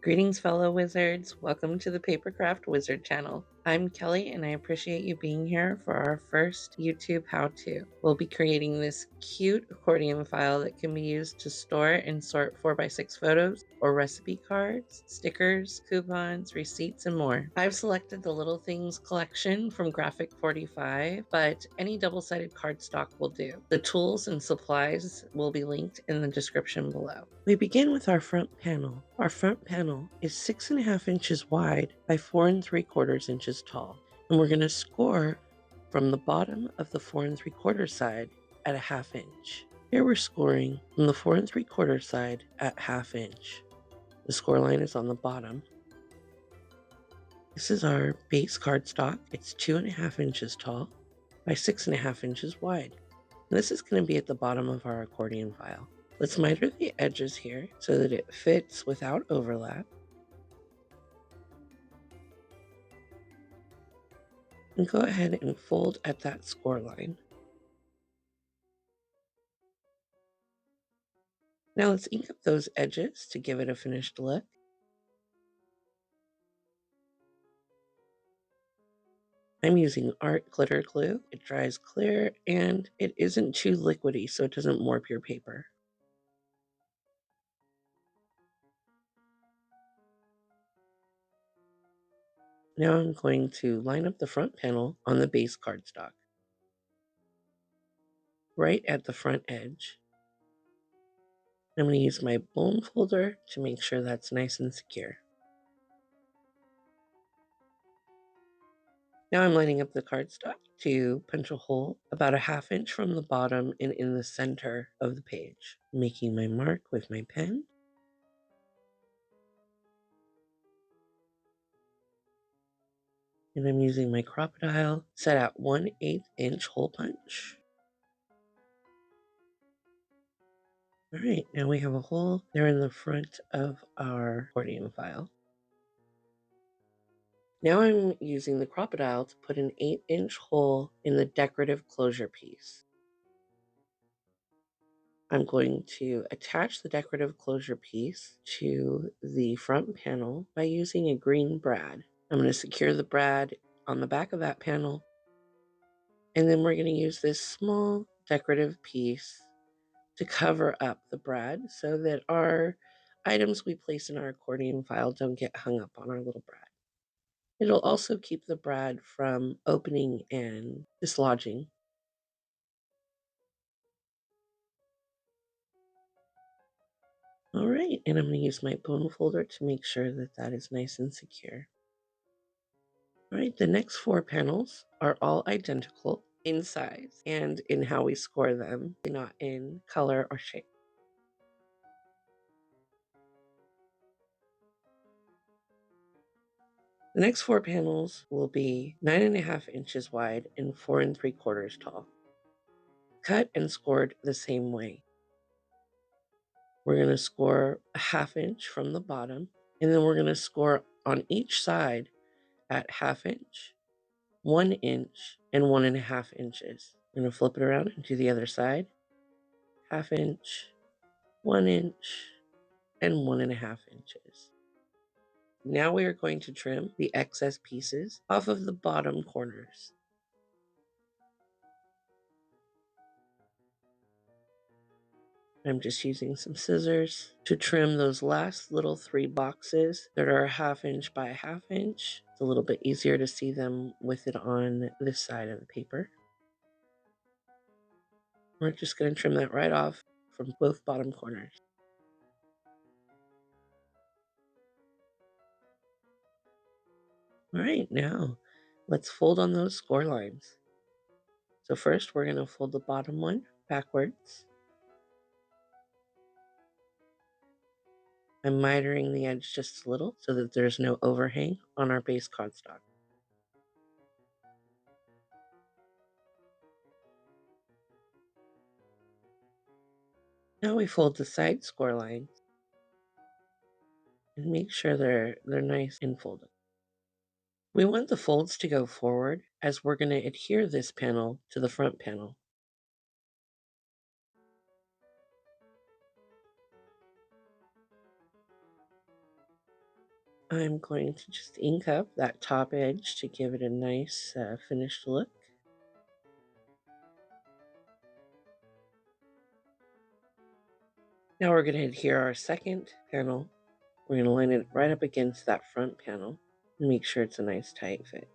Greetings, fellow wizards. Welcome to the Papercraft Wizard channel. I'm Kelly, and I appreciate you being here for our first YouTube how-to. We'll be creating this cute accordion file that can be used to store and sort 4x6 photos or recipe cards, stickers, coupons, receipts, and more. I've selected the Little Things collection from Graphic 45, but any double-sided cardstock will do. The tools and supplies will be linked in the description below. We begin with our front panel. Our front panel is 6.5 inches wide by 4 3/4 inches tall, and we're going to score from the bottom of the 4 3/4 side at a 1/2 inch. Here we're scoring from the 4 3/4 side at 1/2 inch. The score line is on the bottom. This is our base cardstock. It's 2.5 inches tall by 6.5 inches wide. And this is going to be at the bottom of our accordion file. Let's miter the edges here so that it fits without overlap. And go ahead and fold at that score line. Now let's ink up those edges to give it a finished look. I'm using art glitter glue. It dries clear and it isn't too liquidy, so it doesn't warp your paper. Now I'm going to line up the front panel on the base cardstock, right at the front edge. I'm going to use my bone folder to make sure that's nice and secure. Now I'm lining up the cardstock to punch a hole about a 1/2 inch from the bottom and in the center of the page. Making my mark with my pen. And I'm using my crocodile set at 1/8 inch hole punch. All right, now we have a hole there in the front of our accordion file. Now I'm using the crocodile to put an 8-inch hole in the decorative closure piece. I'm going to attach the decorative closure piece to the front panel by using a green brad. I'm going to secure the brad on the back of that panel, and then we're going to use this small decorative piece to cover up the brad so that our items we place in our accordion file don't get hung up on our little brad. It'll also keep the brad from opening and dislodging. All right, and I'm going to use my bone folder to make sure that that is nice and secure. All right, the next 4 panels are all identical in size and in how we score them, not in color or shape. The next 4 panels will be 9.5 inches wide and 4 3/4 tall. Cut and scored the same way. We're going to score a 1/2 inch from the bottom, and then we're going to score on each side at 1/2 inch, 1 inch, and 1.5 inches. I'm going to flip it around and do the other side. 1/2 inch, 1 inch, and 1.5 inches. Now we are going to trim the excess pieces off of the bottom corners. I'm just using some scissors to trim those last little 3 boxes that are a 1/2 inch by a 1/2 inch. It's a little bit easier to see them with it on this side of the paper. We're just going to trim that right off from both bottom corners. All right, now let's fold on those score lines. So first we're going to fold the bottom one backwards. I'm mitering the edge just a little so that there's no overhang on our base cardstock. Now we fold the side score lines and make sure they're nice and folded. We want the folds to go forward as we're going to adhere this panel to the front panel. I'm going to just ink up that top edge to give it a nice finished look. Now we're going to adhere our second panel. We're going to line it right up against that front panel and make sure it's a nice tight fit.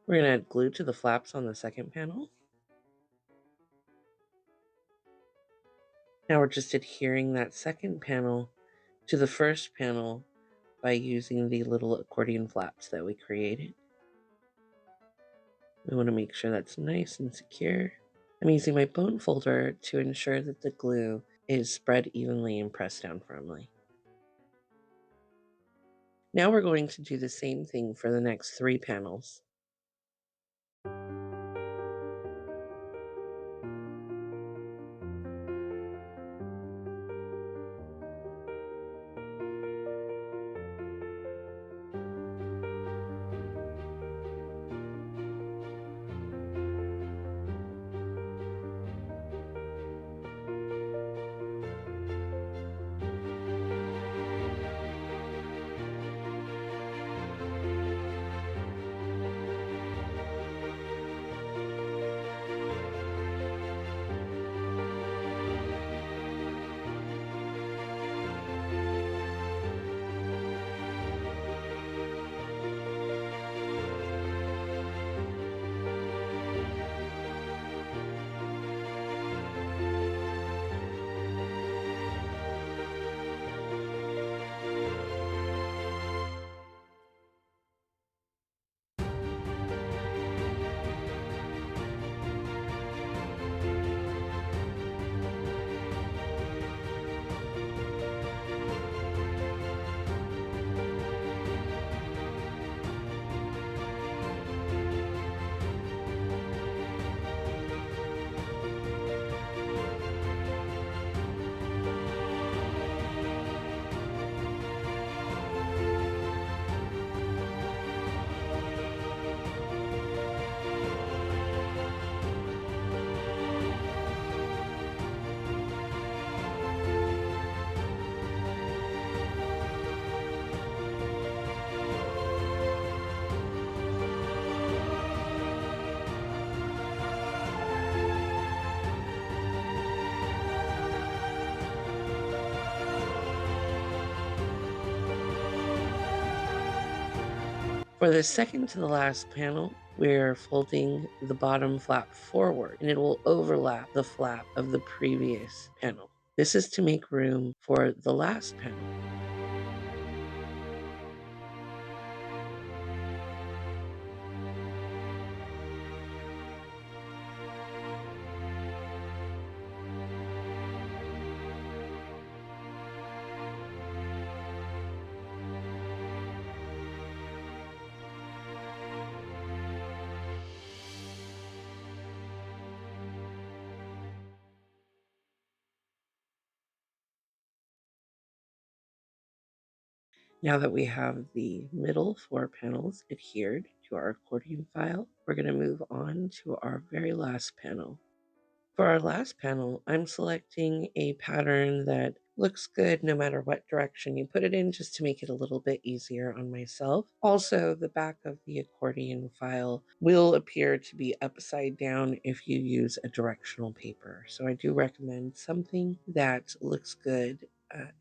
We're going to add glue to the flaps on the second panel. Now we're just adhering that second panel to the first panel by using the little accordion flaps that we created. We want to make sure that's nice and secure. I'm using my bone folder to ensure that the glue is spread evenly and pressed down firmly. Now we're going to do the same thing for the next 3 panels. For the second to the last panel, we're folding the bottom flap forward and it will overlap the flap of the previous panel. This is to make room for the last panel. Now that we have the middle 4 panels adhered to our accordion file, we're going to move on to our very last panel. For our last panel, I'm selecting a pattern that looks good no matter what direction you put it in, just to make it a little bit easier on myself. Also, the back of the accordion file will appear to be upside down if you use a directional paper. So I do recommend something that looks good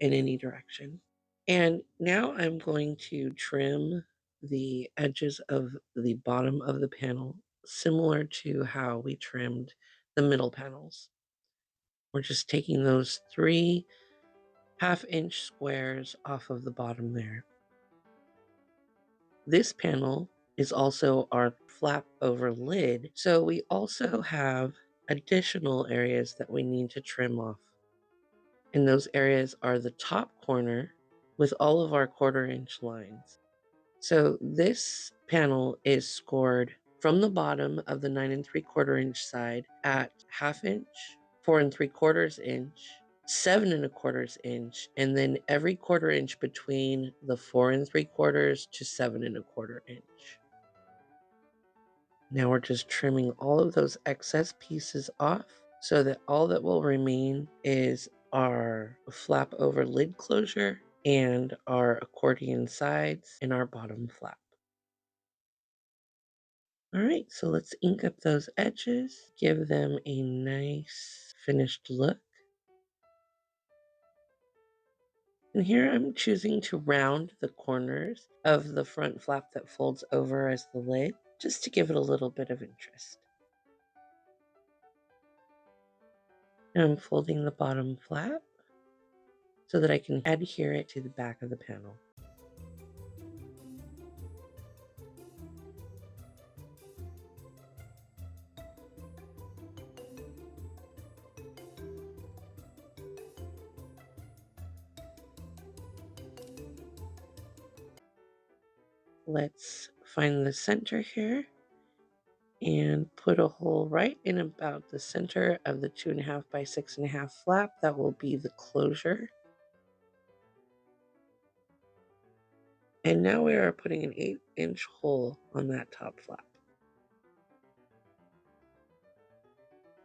in any direction. And now I'm going to trim the edges of the bottom of the panel, similar to how we trimmed the middle panels. We're just taking those 3 half-inch squares off of the bottom there. This panel is also our flap over lid, so we also have additional areas that we need to trim off. And those areas are the top corner with all of our 1/4-inch lines. So this panel is scored from the bottom of the 9 3/4-inch side at 1/2 inch, 4 3/4 inch, 7 1/4 inch, and then every 1/4 inch between the 4 3/4 to 7 1/4 inch. Now we're just trimming all of those excess pieces off so that all that will remain is our flap over lid closure and our accordion sides and our bottom flap. All right, so let's ink up those edges, give them a nice finished look. And here I'm choosing to round the corners of the front flap that folds over as the lid, just to give it a little bit of interest. And I'm folding the bottom flap so that I can adhere it to the back of the panel. Let's find the center here and put a hole right in about the center of the 2.5 by 6.5 flap. That will be the closure. And now we are putting an 1/8-inch hole on that top flap.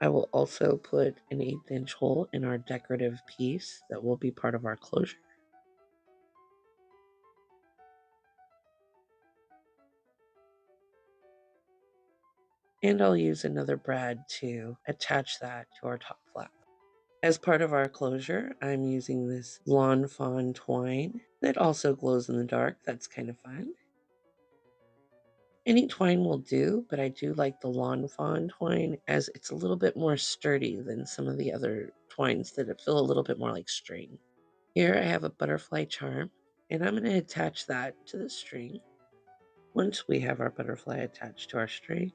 I will also put an 1/8-inch hole in our decorative piece that will be part of our closure. And I'll use another brad to attach that to our top flap. As part of our closure, I'm using this lawn fawn twine that also glows in the dark. That's kind of fun. Any twine will do, but I do like the lawn fawn twine as it's a little bit more sturdy than some of the other twines that feel a little bit more like string. Here I have a butterfly charm, and I'm going to attach that to the string. Once we have our butterfly attached to our string,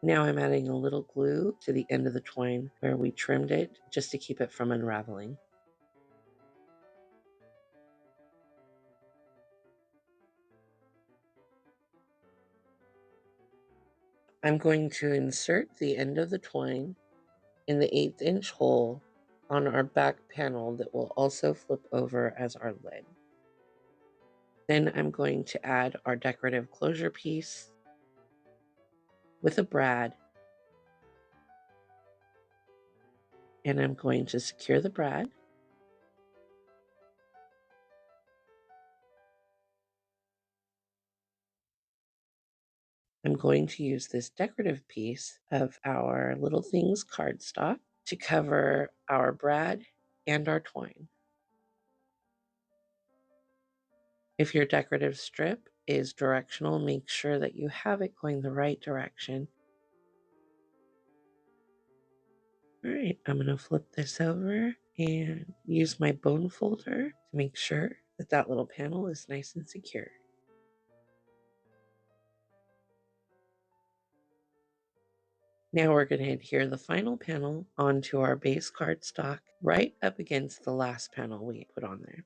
now I'm adding a little glue to the end of the twine where we trimmed it just to keep it from unraveling. I'm going to insert the end of the twine in the 1/8-inch hole on our back panel that will also flip over as our lid. Then I'm going to add our decorative closure piece with a brad, and I'm going to secure the brad. I'm going to use this decorative piece of our Little Things cardstock to cover our brad and our twine. If your decorative strip is directional, make sure that you have it going the right direction. All right, I'm going to flip this over and use my bone folder to make sure that that little panel is nice and secure. Now we're going to adhere the final panel onto our base cardstock right up against the last panel we put on there.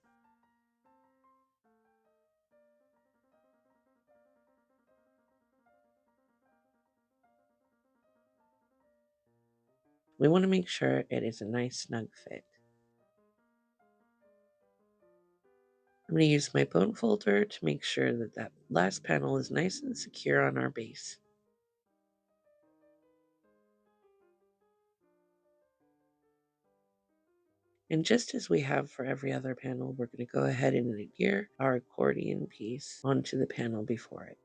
We want to make sure it is a nice snug fit. I'm going to use my bone folder to make sure that that last panel is nice and secure on our base. And just as we have for every other panel, we're going to go ahead and adhere our accordion piece onto the panel before it.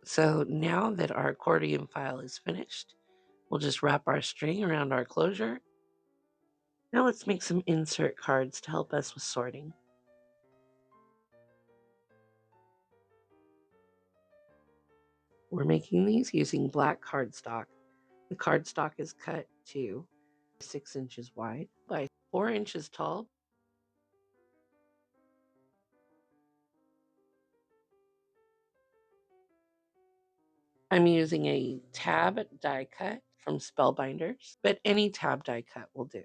So now that our accordion file is finished, we'll just wrap our string around our closure. Now let's make some insert cards to help us with sorting. We're making these using black cardstock. The cardstock is cut to 6 inches wide by 4 inches tall. I'm using a tab die cut from Spellbinders, but any tab die cut will do.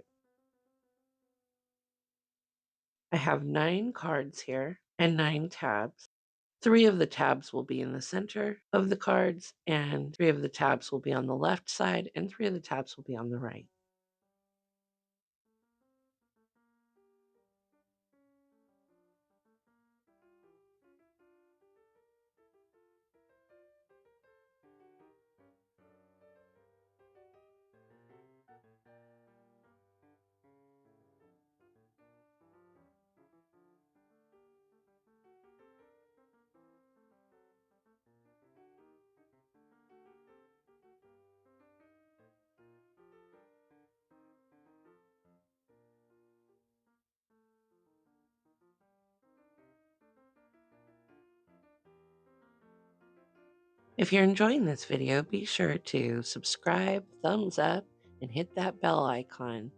I have 9 cards here and 9 tabs. 3 of the tabs will be in the center of the cards, and 3 of the tabs will be on the left side, and 3 of the tabs will be on the right. If you're enjoying this video, be sure to subscribe, thumbs up, and hit that bell icon.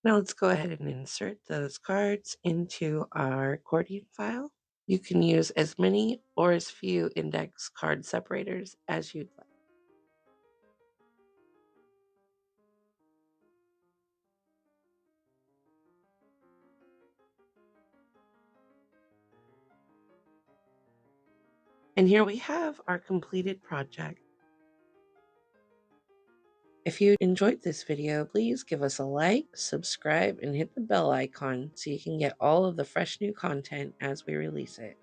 Now let's go ahead and insert those cards into our accordion file. You can use as many or as few index card separators as you'd like. And here we have our completed project. If you enjoyed this video, please give us a like, subscribe, and hit the bell icon so you can get all of the fresh new content as we release it.